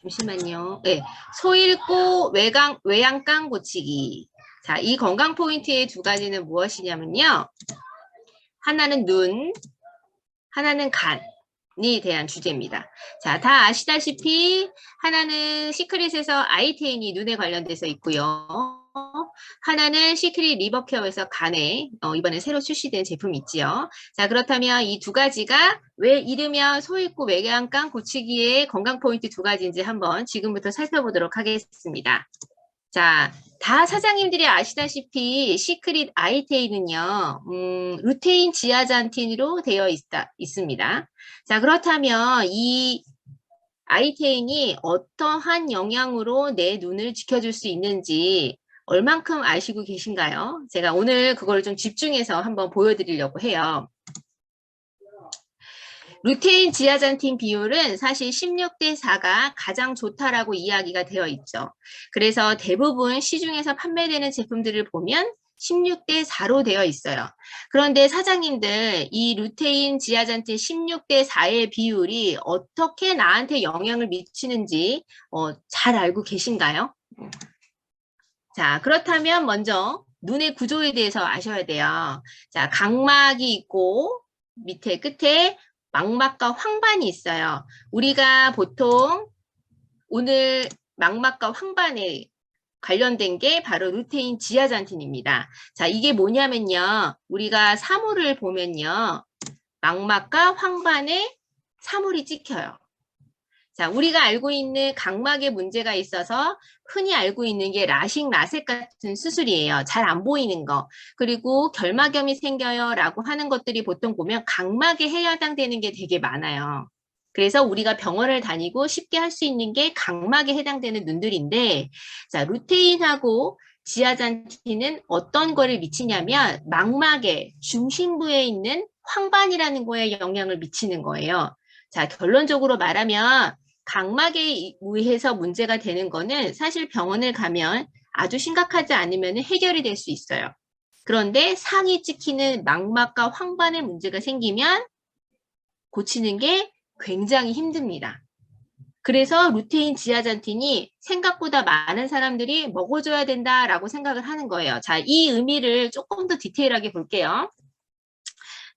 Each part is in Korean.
잠시만요. 네, 소잃고 외양간 고치기. 자, 이 건강 포인트의 두 가지는 무엇이냐면요. 하나는 눈, 하나는 간이 대한 주제입니다. 자, 다 아시다시피 하나는 시크릿에서 아이테인이 눈에 관련돼서 있고요. 하나는 시크릿 리버케어에서 간에 이번에 새로 출시된 제품이 있지요. 자, 그렇다면 이 두 가지가 왜 이르면 소잃고 외양간 고치기의 건강 포인트 두 가지인지 한번 지금부터 살펴보도록 하겠습니다. 자, 다 사장님들이 아시다시피 시크릿 아이테인은요, 루테인 지아잔틴으로 되어 있습니다. 자, 그렇다면 이 아이테인이 어떠한 영향으로 내 눈을 지켜줄 수 있는지 얼만큼 아시고 계신가요? 제가 오늘 그걸 좀 집중해서 한번 보여드리려고 해요. 루테인 지아잔틴 비율은 사실 16대 4가 가장 좋다라고 이야기가 되어 있죠. 그래서 대부분 시중에서 판매되는 제품들을 보면 16대 4로 되어 있어요. 그런데 사장님들 이 루테인 지아잔틴 16대 4의 비율이 어떻게 나한테 영향을 미치는지 잘 알고 계신가요? 자, 그렇다면 먼저 눈의 구조에 대해서 아셔야 돼요. 자, 각막이 있고 밑에 끝에 망막과 황반이 있어요. 우리가 보통 오늘 망막과 황반에 관련된 게 바로 루테인 지아잔틴입니다. 자, 이게 뭐냐면요. 우리가 사물을 보면요. 망막과 황반에 사물이 찍혀요. 자, 우리가 알고 있는 각막에 문제가 있어서 흔히 알고 있는 게 라식, 라섹 같은 수술이에요. 잘 안 보이는 거. 그리고 결막염이 생겨요 라고 하는 것들이 보통 보면 각막에 해당되는 게 되게 많아요. 그래서 우리가 병원을 다니고 쉽게 할 수 있는 게 각막에 해당되는 눈들인데, 자, 루테인하고 지아잔틴은 어떤 거를 미치냐면 망막의 중심부에 있는 황반이라는 거에 영향을 미치는 거예요. 자, 결론적으로 말하면 각막에 의해서 문제가 되는 거는 사실 병원을 가면 아주 심각하지 않으면 해결이 될 수 있어요. 그런데 상이 찍히는 망막과 황반에 문제가 생기면 고치는 게 굉장히 힘듭니다. 그래서 루테인 지아잔틴이 생각보다 많은 사람들이 먹어줘야 된다라고 생각을 하는 거예요. 자, 이 의미를 조금 더 디테일하게 볼게요.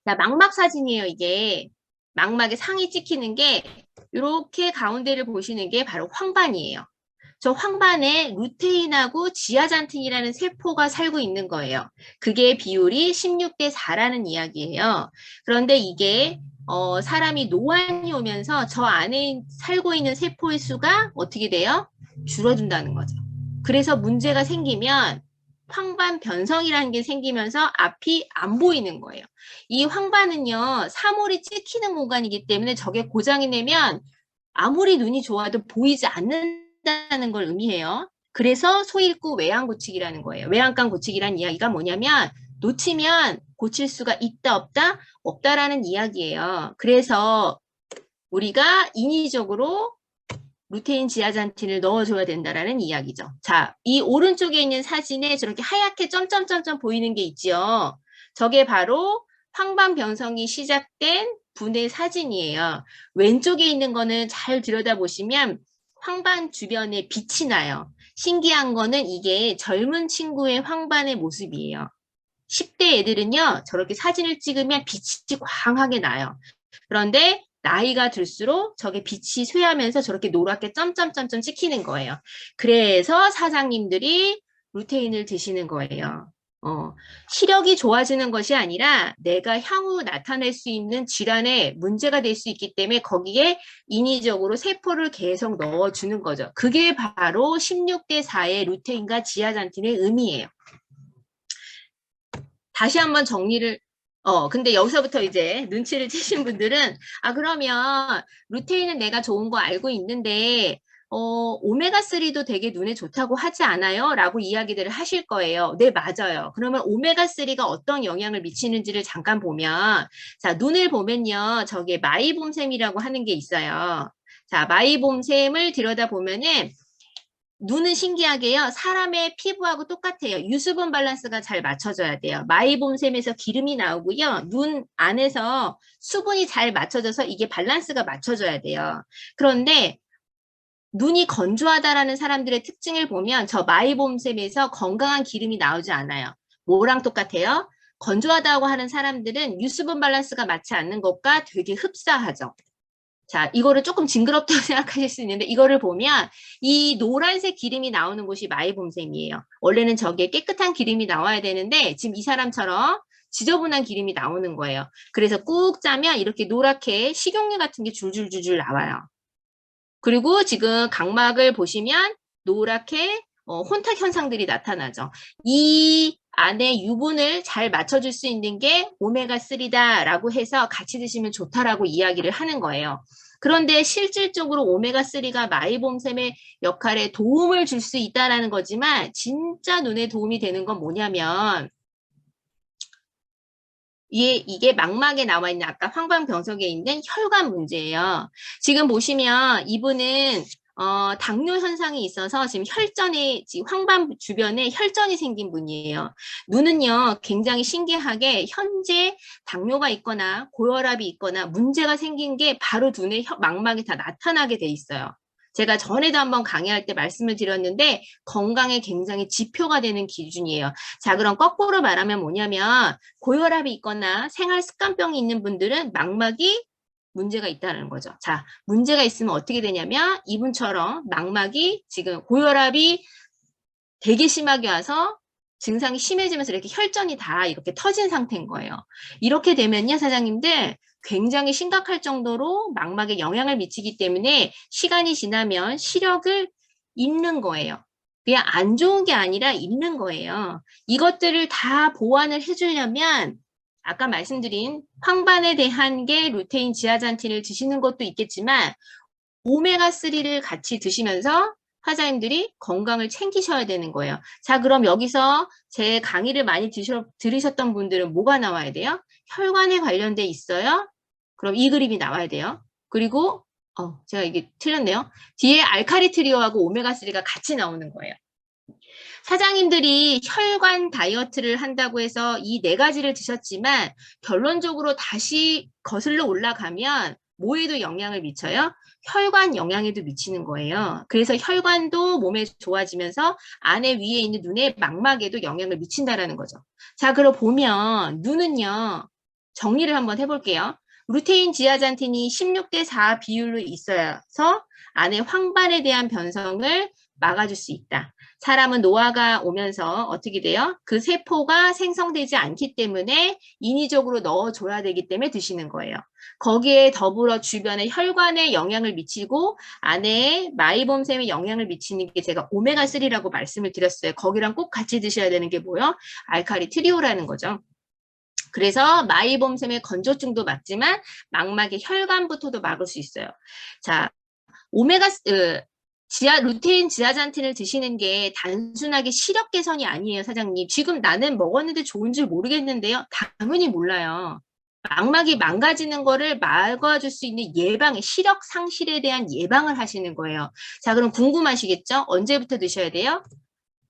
자, 망막 사진이에요, 이게. 망막에 상이 찍히는 게 이렇게 가운데를 보시는 게 바로 황반이에요. 저 황반에 루테인하고 지아잔틴이라는 세포가 살고 있는 거예요. 그게 비율이 16대 4라는 이야기예요. 그런데 이게 사람이 노안이 오면서 저 안에 살고 있는 세포의 수가 어떻게 돼요? 줄어든다는 거죠. 그래서 문제가 생기면 황반 변성이라는 게 생기면서 앞이 안 보이는 거예요. 이 황반은요, 사물이 찍히는 공간이기 때문에 저게 고장이 내면 아무리 눈이 좋아도 보이지 않는다는 걸 의미해요. 그래서 소잃고 외양 고치기라는 거예요. 외양간 고치기라는 이야기가 뭐냐면 놓치면 고칠 수가 있다 없다? 없다라는 이야기예요. 그래서 우리가 인위적으로 루테인 지아잔틴을 넣어줘야 된다라는 이야기죠. 자, 이 오른쪽에 있는 사진에 저렇게 하얗게 점점점점 보이는 게 있죠. 저게 바로 황반 변성이 시작된 분의 사진이에요. 왼쪽에 있는 거는 잘 들여다보시면 황반 주변에 빛이 나요. 신기한 거는 이게 젊은 친구의 황반의 모습이에요. 10대 애들은요, 저렇게 사진을 찍으면 빛이 광하게 나요. 그런데 나이가 들수록 저게 빛이 쇠하면서 저렇게 노랗게 점점점점 찍히는 거예요. 그래서 사장님들이 루테인을 드시는 거예요. 시력이 좋아지는 것이 아니라 내가 향후 나타낼 수 있는 질환에 문제가 될 수 있기 때문에 거기에 인위적으로 세포를 계속 넣어주는 거죠. 그게 바로 16대 4의 루테인과 지아잔틴의 의미예요. 다시 한번 정리를 근데 여기서부터 이제 눈치를 채신 분들은 그러면 루테인은 내가 좋은 거 알고 있는데 오메가3도 되게 눈에 좋다고 하지 않아요? 라고 이야기들을 하실 거예요. 네, 맞아요. 그러면 오메가3가 어떤 영향을 미치는지를 잠깐 보면 자, 눈을 보면요. 저게 마이봄샘이라고 하는 게 있어요. 자, 마이봄샘을 들여다보면은 눈은 신기하게요. 사람의 피부하고 똑같아요. 유수분 밸런스가 잘 맞춰져야 돼요. 마이봄샘에서 기름이 나오고요. 눈 안에서 수분이 잘 맞춰져서 이게 밸런스가 맞춰져야 돼요. 그런데 눈이 건조하다라는 사람들의 특징을 보면 저 마이봄샘에서 건강한 기름이 나오지 않아요. 뭐랑 똑같아요? 건조하다고 하는 사람들은 유수분 밸런스가 맞지 않는 것과 되게 흡사하죠. 자, 이거를 조금 징그럽다고 생각하실 수 있는데 이거를 보면 이 노란색 기름이 나오는 곳이 마이봄샘이에요. 원래는 저게 깨끗한 기름이 나와야 되는데 지금 이 사람처럼 지저분한 기름이 나오는 거예요. 그래서 꾹 짜면 이렇게 노랗게 식용유 같은 게 줄줄줄줄 나와요. 그리고 지금 각막을 보시면 노랗게 혼탁 현상들이 나타나죠. 이 안에 유분을 잘 맞춰줄 수 있는 게 오메가3다라고 해서 같이 드시면 좋다라고 이야기를 하는 거예요. 그런데 실질적으로 오메가3가 마이봄샘의 역할에 도움을 줄 수 있다는 거지만 진짜 눈에 도움이 되는 건 뭐냐면 이게 망막에 나와 있는 아까 황반병석에 있는 혈관 문제예요. 지금 보시면 이분은 당뇨 현상이 있어서 지금 혈전이 지금 황반 주변에 혈전이 생긴 분이에요. 눈은요 굉장히 신기하게 현재 당뇨가 있거나 고혈압이 있거나 문제가 생긴 게 바로 눈의 망막에 다 나타나게 돼 있어요. 제가 전에도 한번 강의할 때 말씀을 드렸는데 건강에 굉장히 지표가 되는 기준이에요. 자, 그럼 거꾸로 말하면 뭐냐면 고혈압이 있거나 생활 습관병이 있는 분들은 망막이 문제가 있다는 거죠. 자, 문제가 있으면 어떻게 되냐면 이분처럼 망막이 지금 고혈압이 되게 심하게 와서 증상이 심해지면서 이렇게 혈전이 다 이렇게 터진 상태인 거예요. 이렇게 되면요, 사장님들 굉장히 심각할 정도로 망막에 영향을 미치기 때문에 시간이 지나면 시력을 잃는 거예요. 그냥 안 좋은 게 아니라 잃는 거예요. 이것들을 다 보완을 해주려면 아까 말씀드린 황반에 대한 게 루테인 지아잔틴을 드시는 것도 있겠지만 오메가3를 같이 드시면서 화자님들이 건강을 챙기셔야 되는 거예요. 자, 그럼 여기서 제 강의를 많이 들으셨던 분들은 뭐가 나와야 돼요? 혈관에 관련돼 있어요? 그럼 이 그림이 나와야 돼요. 그리고 제가 이게 틀렸네요. 뒤에 알카리 트리오하고 오메가3가 같이 나오는 거예요. 사장님들이 혈관 다이어트를 한다고 해서 이 네 가지를 드셨지만 결론적으로 다시 거슬러 올라가면 뭐에도 영향을 미쳐요? 혈관 영향에도 미치는 거예요. 그래서 혈관도 몸에 좋아지면서 안에 위에 있는 눈의 망막에도 영향을 미친다라는 거죠. 자, 그럼 보면 눈은요. 정리를 한번 해볼게요. 루테인 지아잔틴이 16대4 비율로 있어서 안에 황반에 대한 변성을 막아줄 수 있다. 사람은 노화가 오면서 어떻게 돼요? 그 세포가 생성되지 않기 때문에 인위적으로 넣어줘야 되기 때문에 드시는 거예요. 거기에 더불어 주변에 혈관에 영향을 미치고 안에 마이봄샘에 영향을 미치는 게 제가 오메가3라고 말씀을 드렸어요. 거기랑 꼭 같이 드셔야 되는 게 뭐예요? 알칼리 트리오라는 거죠. 그래서 마이봄샘의 건조증도 막지만 망막의 혈관부터도 막을 수 있어요. 자, 루테인 지아잔틴을 드시는 게 단순하게 시력 개선이 아니에요, 사장님. 지금 나는 먹었는데 좋은 줄 모르겠는데요. 당연히 몰라요. 망막이 망가지는 거를 막아줄 수 있는 예방의 시력 상실에 대한 예방을 하시는 거예요. 자, 그럼 궁금하시겠죠? 언제부터 드셔야 돼요?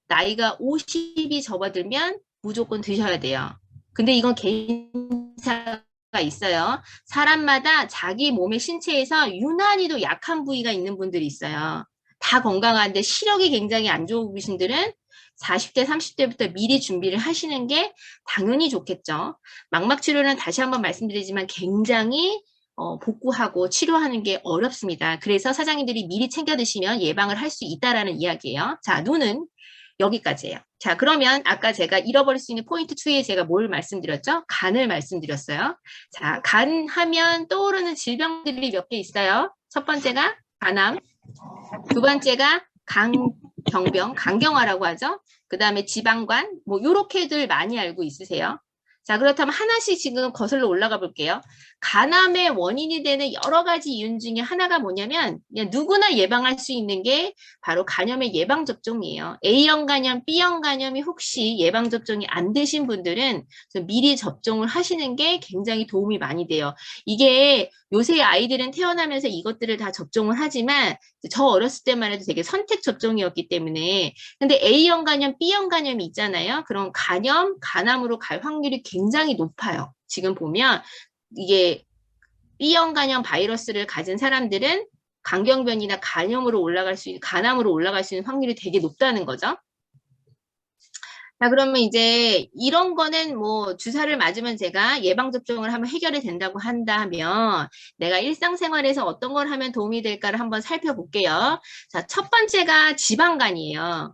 나이가 50이 접어들면 무조건 드셔야 돼요. 근데 이건 개인차가 있어요. 사람마다 자기 몸의 신체에서 유난히도 약한 부위가 있는 분들이 있어요. 다 건강한데 시력이 굉장히 안 좋으신 분들은 40대, 30대부터 미리 준비를 하시는 게 당연히 좋겠죠. 망막 치료는 다시 한번 말씀드리지만 굉장히 복구하고 치료하는 게 어렵습니다. 그래서 사장님들이 미리 챙겨 드시면 예방을 할 수 있다라는 이야기예요. 자, 눈은 여기까지예요. 자, 그러면 아까 제가 잃어버릴 수 있는 포인트 2에 제가 뭘 말씀드렸죠? 간을 말씀드렸어요. 자, 간 하면 떠오르는 질병들이 몇 개 있어요. 첫 번째가 간암, 두 번째가 강경병, 강경화라고 하죠. 그 다음에 지방관, 뭐 요렇게들 많이 알고 있으세요. 자, 그렇다면 하나씩 지금 거슬러 올라가 볼게요. 간암의 원인이 되는 여러 가지 이유 중에 하나가 뭐냐면 그냥 누구나 예방할 수 있는 게 바로 간염의 예방접종이에요. A형 간염, B형 간염이 혹시 예방접종이 안 되신 분들은 미리 접종을 하시는 게 굉장히 도움이 많이 돼요. 이게 요새 아이들은 태어나면서 이것들을 다 접종을 하지만 저 어렸을 때만 해도 되게 선택 접종이었기 때문에 근데 A형 간염, B형 간염이 있잖아요. 그럼 간암으로 갈 확률이 굉장히 높아요. 지금 보면 이게 B형 간염 바이러스를 가진 사람들은 간경변이나 간암으로 올라갈 수 있는 확률이 되게 높다는 거죠. 자, 그러면 이제 이런 거는 뭐 주사를 맞으면 제가 예방접종을 하면 해결이 된다고 한다면 내가 일상생활에서 어떤 걸 하면 도움이 될까를 한번 살펴볼게요. 자, 첫 번째가 지방간이에요.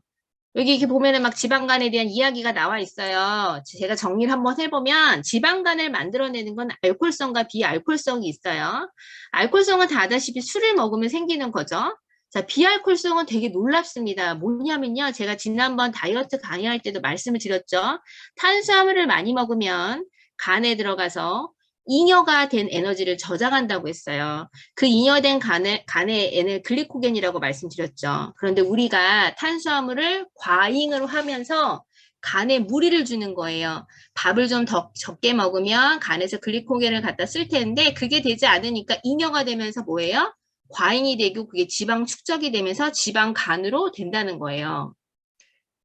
여기 이렇게 보면은 막 지방간에 대한 이야기가 나와 있어요. 제가 정리를 한번 해보면 지방간을 만들어내는 건 알코올성과 비알코올성이 있어요. 알코올성은 다 아다시피 술을 먹으면 생기는 거죠. 자, 비알코올성은 되게 놀랍습니다. 뭐냐면요. 제가 지난번 다이어트 강의할 때도 말씀을 드렸죠. 탄수화물을 많이 먹으면 간에 들어가서 잉여가 된 에너지를 저장한다고 했어요. 그 잉여된 간의 N을 글리코겐이라고 말씀드렸죠. 그런데 우리가 탄수화물을 과잉으로 하면서 간에 무리를 주는 거예요. 밥을 좀 적게 먹으면 간에서 글리코겐을 갖다 쓸 텐데 그게 되지 않으니까 잉여가 되면서 뭐예요? 과잉이 되고 그게 지방 축적이 되면서 지방 간으로 된다는 거예요.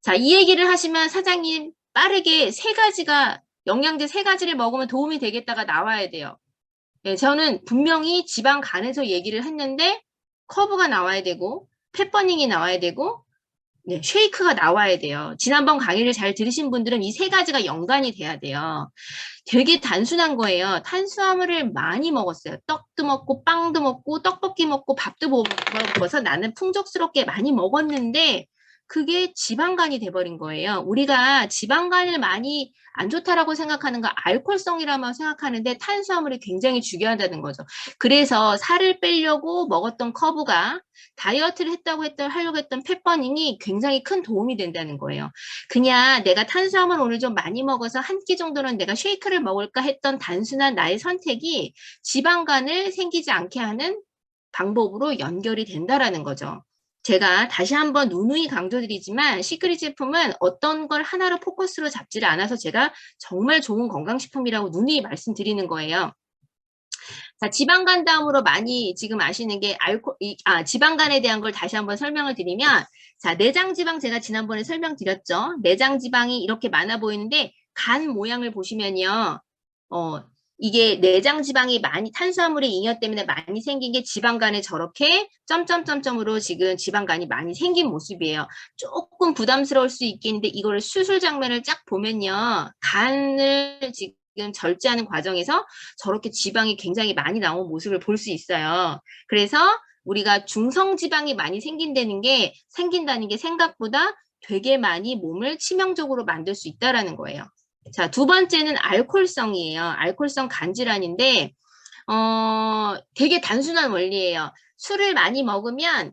자, 이 얘기를 하시면 사장님 빠르게 영양제 세 가지를 먹으면 도움이 되겠다가 나와야 돼요. 네, 저는 분명히 지방 간에서 얘기를 했는데 커브가 나와야 되고 펫버닝이 나와야 되고 네, 쉐이크가 나와야 돼요. 지난번 강의를 잘 들으신 분들은 이 세 가지가 연관이 돼야 돼요. 되게 단순한 거예요. 탄수화물을 많이 먹었어요. 떡도 먹고 빵도 먹고 떡볶이 먹고 밥도 먹어서 나는 풍족스럽게 많이 먹었는데 그게 지방간이 돼버린 거예요. 우리가 지방간을 많이 안 좋다라고 생각하는 거 알코올성이라고 생각하는데 탄수화물이 굉장히 중요하다는 거죠. 그래서 살을 빼려고 먹었던 커브가 다이어트를 하려고 했던 펫버닝이 굉장히 큰 도움이 된다는 거예요. 그냥 내가 탄수화물 오늘 좀 많이 먹어서 한 끼 정도는 내가 쉐이크를 먹을까 했던 단순한 나의 선택이 지방간을 생기지 않게 하는 방법으로 연결이 된다라는 거죠. 제가 다시 한번 누누이 강조드리지만 시크릿 제품은 어떤 걸 하나로 포커스로 잡지를 않아서 제가 정말 좋은 건강식품이라고 누누이 말씀드리는 거예요. 자, 지방간 다음으로 많이 지금 아시는 게 지방간에 대한 걸 다시 한번 설명을 드리면, 자, 내장지방 제가 지난번에 설명드렸죠. 내장지방이 이렇게 많아 보이는데, 간 모양을 보시면요. 이게 내장지방이 탄수화물의 잉여 때문에 많이 생긴 게 지방간에 저렇게 점점점점으로 지금 지방간이 많이 생긴 모습이에요. 조금 부담스러울 수 있겠는데, 이거를 수술 장면을 쫙 보면요. 간을 지금 절제하는 과정에서 저렇게 지방이 굉장히 많이 나온 모습을 볼 수 있어요. 그래서 우리가 중성지방이 많이 생긴다는 게 생각보다 되게 많이 몸을 치명적으로 만들 수 있다라는 거예요. 자, 두 번째는 알코올성이에요. 알코올성 간질환인데, 되게 단순한 원리예요. 술을 많이 먹으면,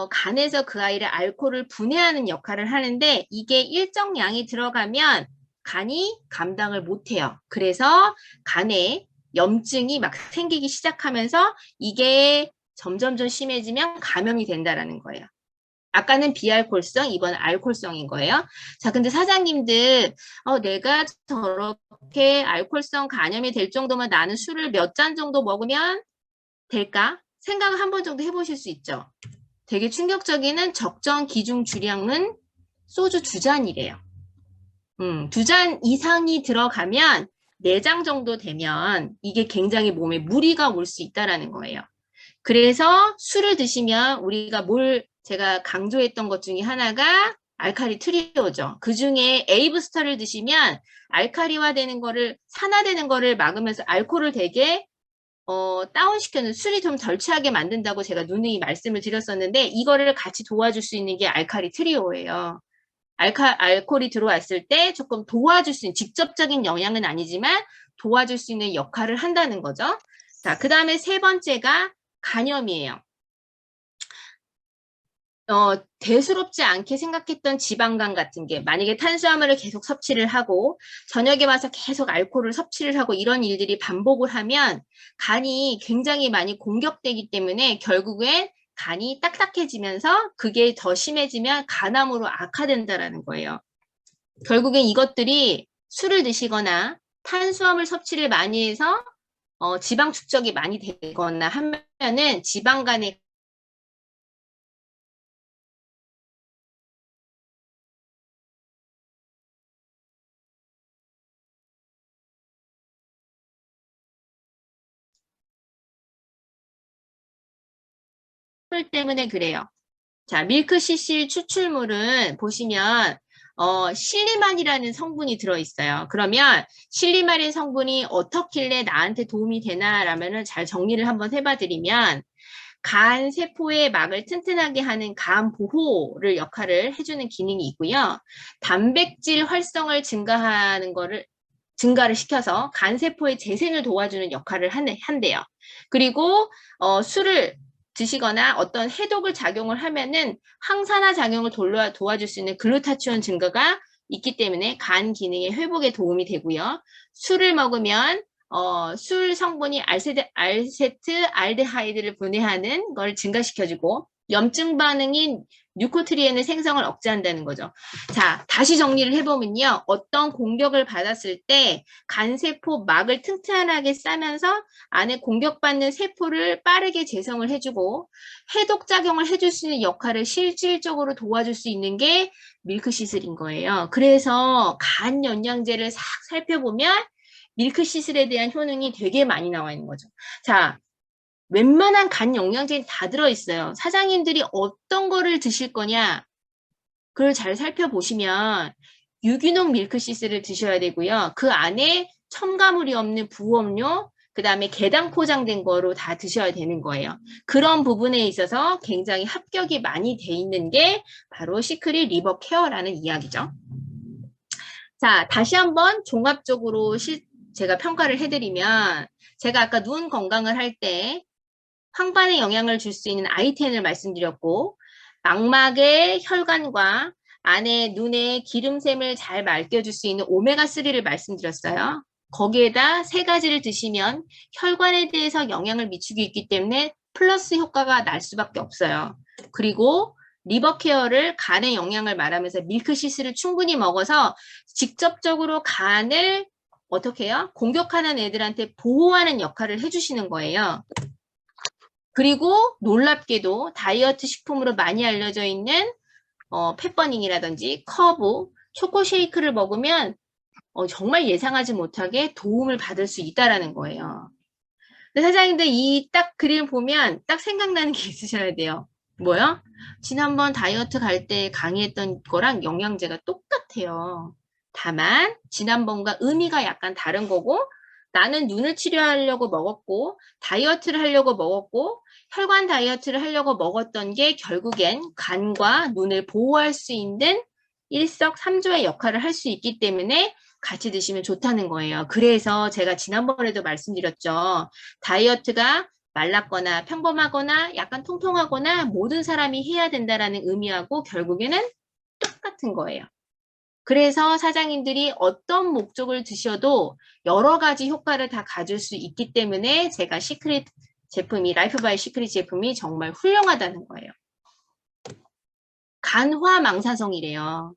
간에서 그 아이를 알코올을 분해하는 역할을 하는데, 이게 일정량이 들어가면 간이 감당을 못해요. 그래서 간에 염증이 막 생기기 시작하면서 이게 점점점 심해지면 감염이 된다라는 거예요. 아까는 비알코올성, 이번은 알코올성인 거예요. 자, 근데 사장님들, 내가 저렇게 알코올성 간염이 될 정도면 나는 술을 몇 잔 정도 먹으면 될까? 생각을 한 번 정도 해보실 수 있죠. 되게 충격적인 적정 기준 주량은 소주 2잔이래요. 2잔 이상이 들어가면 4장 정도 되면 이게 굉장히 몸에 무리가 올 수 있다라는 거예요. 그래서 술을 드시면 제가 강조했던 것 중에 하나가 알칼리 트리오죠. 그 중에 에이브스터를 드시면 산화되는 거를 막으면서 알코올을 되게 다운시켜는 술이 좀 덜 취하게 만든다고 제가 누누이 말씀을 드렸었는데 이거를 같이 도와줄 수 있는 게 알칼리 트리오예요. 알코올이 들어왔을 때 조금 도와줄 수 있는 직접적인 영향은 아니지만 도와줄 수 있는 역할을 한다는 거죠. 자, 그 다음에 세 번째가 간염이에요. 대수롭지 않게 생각했던 지방간 같은 게 만약에 탄수화물을 계속 섭취를 하고 저녁에 와서 계속 알코올을 섭취를 하고 이런 일들이 반복을 하면 간이 굉장히 많이 공격되기 때문에 결국엔 간이 딱딱해지면서 그게 더 심해지면 간암으로 악화된다라는 거예요. 결국엔 이것들이 술을 드시거나 탄수화물 섭취를 많이 해서 지방 축적이 많이 되거나 하면은 지방간에 식물 때문에 그래요. 자, 밀크시슬 추출물은 보시면 실리만이라는 성분이 들어있어요. 그러면 실리만의 성분이 어떻길래 나한테 도움이 되나라면은 잘 정리를 한번 해봐드리면 간 세포의 막을 튼튼하게 하는 간 보호를 역할을 해주는 기능이 있고요. 단백질 활성을 증가를 시켜서 간 세포의 재생을 도와주는 역할을 한대요. 그리고 술을 드시거나 어떤 해독을 작용을 하면은 항산화 작용을 도와줄 수 있는 글루타치온 증가가 있기 때문에 간 기능의 회복에 도움이 되고요. 술을 먹으면 술 성분이 알데하이드를 분해하는 걸 증가시켜주고 염증 반응인 뉴코트리엔의 생성을 억제한다는 거죠. 자, 다시 정리를 해보면요. 어떤 공격을 받았을 때 간세포 막을 튼튼하게 싸면서 안에 공격받는 세포를 빠르게 재성을 해주고 해독작용을 해줄 수 있는 역할을 실질적으로 도와줄 수 있는 게 밀크시슬인 거예요. 그래서 간 영양제를 싹 살펴보면 밀크시슬에 대한 효능이 되게 많이 나와 있는 거죠. 자, 웬만한 간 영양제는 다 들어있어요. 사장님들이 어떤 거를 드실 거냐, 그걸 잘 살펴보시면 유기농 밀크시슬을 드셔야 되고요. 그 안에 첨가물이 없는 부업료, 그 다음에 계당 포장된 거로 다 드셔야 되는 거예요. 그런 부분에 있어서 굉장히 합격이 많이 돼 있는 게 바로 시크릿 리버 케어라는 이야기죠. 자, 다시 한번 종합적으로 제가 평가를 해드리면 제가 아까 눈 건강을 할 때 황반에 영향을 줄 수 있는 I10을 말씀드렸고 망막의 혈관과 안에 눈의 기름샘을 잘 말겨줄 수 있는 오메가3를 말씀드렸어요. 거기에다 3가지를 드시면 혈관에 대해서 영향을 미치고 있기 때문에 플러스 효과가 날 수밖에 없어요. 그리고 리버 케어를 간에 영향을 말하면서 밀크시슬을 충분히 먹어서 직접적으로 간을 어떻게 해요? 공격하는 애들한테 보호하는 역할을 해주시는 거예요. 그리고 놀랍게도 다이어트 식품으로 많이 알려져 있는 펫버닝이라든지 커브, 초코 쉐이크를 먹으면 정말 예상하지 못하게 도움을 받을 수 있다는 거예요. 근데 사장님들 이 딱 그림 보면 딱 생각나는 게 있으셔야 돼요. 뭐요? 지난번 다이어트 갈 때 강의했던 거랑 영양제가 똑같아요. 다만 지난번과 의미가 약간 다른 거고 나는 눈을 치료하려고 먹었고 다이어트를 하려고 먹었고 혈관 다이어트를 하려고 먹었던 게 결국엔 간과 눈을 보호할 수 있는 일석삼조의 역할을 할 수 있기 때문에 같이 드시면 좋다는 거예요. 그래서 제가 지난번에도 말씀드렸죠. 다이어트가 말랐거나 평범하거나 약간 통통하거나 모든 사람이 해야 된다라는 의미하고 결국에는 똑같은 거예요. 그래서 사장님들이 어떤 목적을 드셔도 여러 가지 효과를 다 가질 수 있기 때문에 제가 시크릿 제품이 라이프바이 시크릿 제품이 정말 훌륭하다는 거예요. 간화망사성이래요.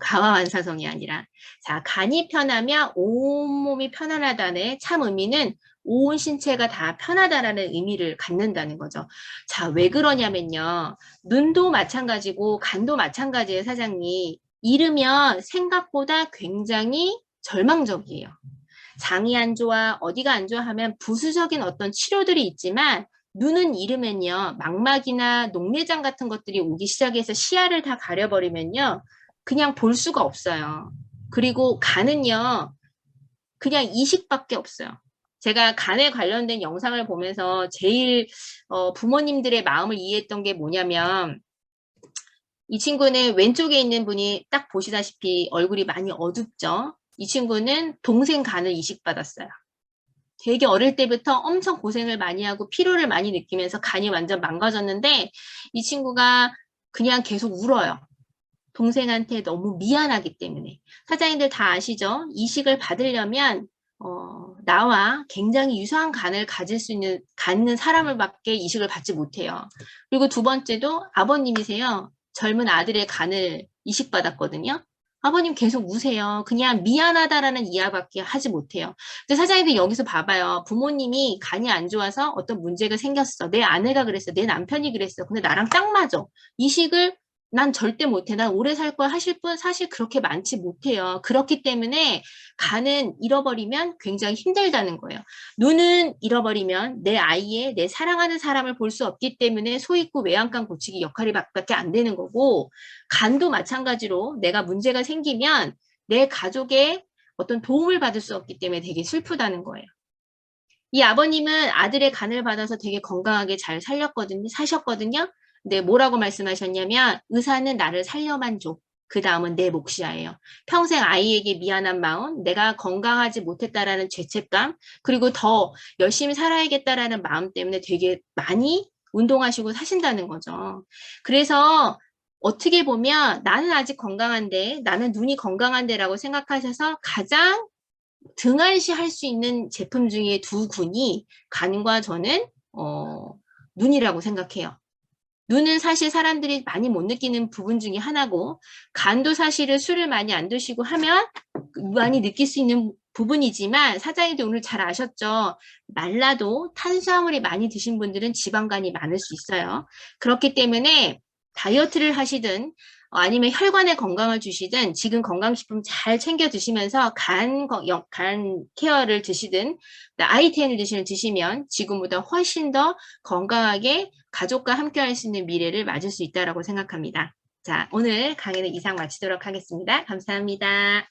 가화만사성이 아니라. 자, 간이 편하면 온몸이 편안하다는 참 의미는 온 신체가 다 편하다라는 의미를 갖는다는 거죠. 자, 왜 그러냐면요. 눈도 마찬가지고 간도 마찬가지예요, 사장님. 잃으면 생각보다 굉장히 절망적이에요. 장이 안 좋아, 어디가 안 좋아 하면 부수적인 어떤 치료들이 있지만 눈은 잃으면요. 망막이나 녹내장 같은 것들이 오기 시작해서 시야를 다 가려버리면요. 그냥 볼 수가 없어요. 그리고 간은요. 그냥 이식밖에 없어요. 제가 간에 관련된 영상을 보면서 제일 부모님들의 마음을 이해했던 게 뭐냐면 이 친구는 왼쪽에 있는 분이 딱 보시다시피 얼굴이 많이 어둡죠. 이 친구는 동생 간을 이식받았어요. 되게 어릴 때부터 엄청 고생을 많이 하고 피로를 많이 느끼면서 간이 완전 망가졌는데 이 친구가 그냥 계속 울어요. 동생한테 너무 미안하기 때문에. 사장님들 다 아시죠? 이식을 받으려면 나와 굉장히 유사한 간을 갖는 사람을 밖에 이식을 받지 못해요. 그리고 두 번째도 아버님이세요. 젊은 아들의 간을 이식받았거든요. 아버님 계속 우세요. 그냥 미안하다라는 이야기밖에 하지 못해요. 근데 사장님들 여기서 봐봐요. 부모님이 간이 안 좋아서 어떤 문제가 생겼어. 내 아내가 그랬어. 내 남편이 그랬어. 근데 나랑 딱 맞아. 이식을 난 절대 못해. 난 오래 살 거야 하실 분 사실 그렇게 많지 못해요. 그렇기 때문에 간은 잃어버리면 굉장히 힘들다는 거예요. 눈은 잃어버리면 내 아이의 내 사랑하는 사람을 볼 수 없기 때문에 소 있고 외양간 고치기 역할이 밖에 안 되는 거고 간도 마찬가지로 내가 문제가 생기면 내 가족의 어떤 도움을 받을 수 없기 때문에 되게 슬프다는 거예요. 이 아버님은 아들의 간을 받아서 되게 건강하게 잘 사셨거든요. 근데 뭐라고 말씀하셨냐면 의사는 나를 살려만 줘. 그 다음은 내 몫이야예요. 평생 아이에게 미안한 마음, 내가 건강하지 못했다라는 죄책감, 그리고 더 열심히 살아야겠다라는 마음 때문에 되게 많이 운동하시고 사신다는 거죠. 그래서 어떻게 보면 나는 아직 건강한데, 나는 눈이 건강한데라고 생각하셔서 가장 등한시할 수 있는 제품 중에 두 군이 간과 저는 눈이라고 생각해요. 눈은 사실 사람들이 많이 못 느끼는 부분 중에 하나고 간도 사실은 술을 많이 안 드시고 하면 많이 느낄 수 있는 부분이지만 사장님도 오늘 잘 아셨죠? 말라도 탄수화물이 많이 드신 분들은 지방간이 많을 수 있어요. 그렇기 때문에 다이어트를 하시든 아니면 혈관에 건강을 주시든 지금 건강식품 잘 챙겨 드시면서 간 케어를 드시든 아이텐을 드시면 지금보다 훨씬 더 건강하게 가족과 함께 할 수 있는 미래를 맞을 수 있다고 생각합니다. 자, 오늘 강의는 이상 마치도록 하겠습니다. 감사합니다.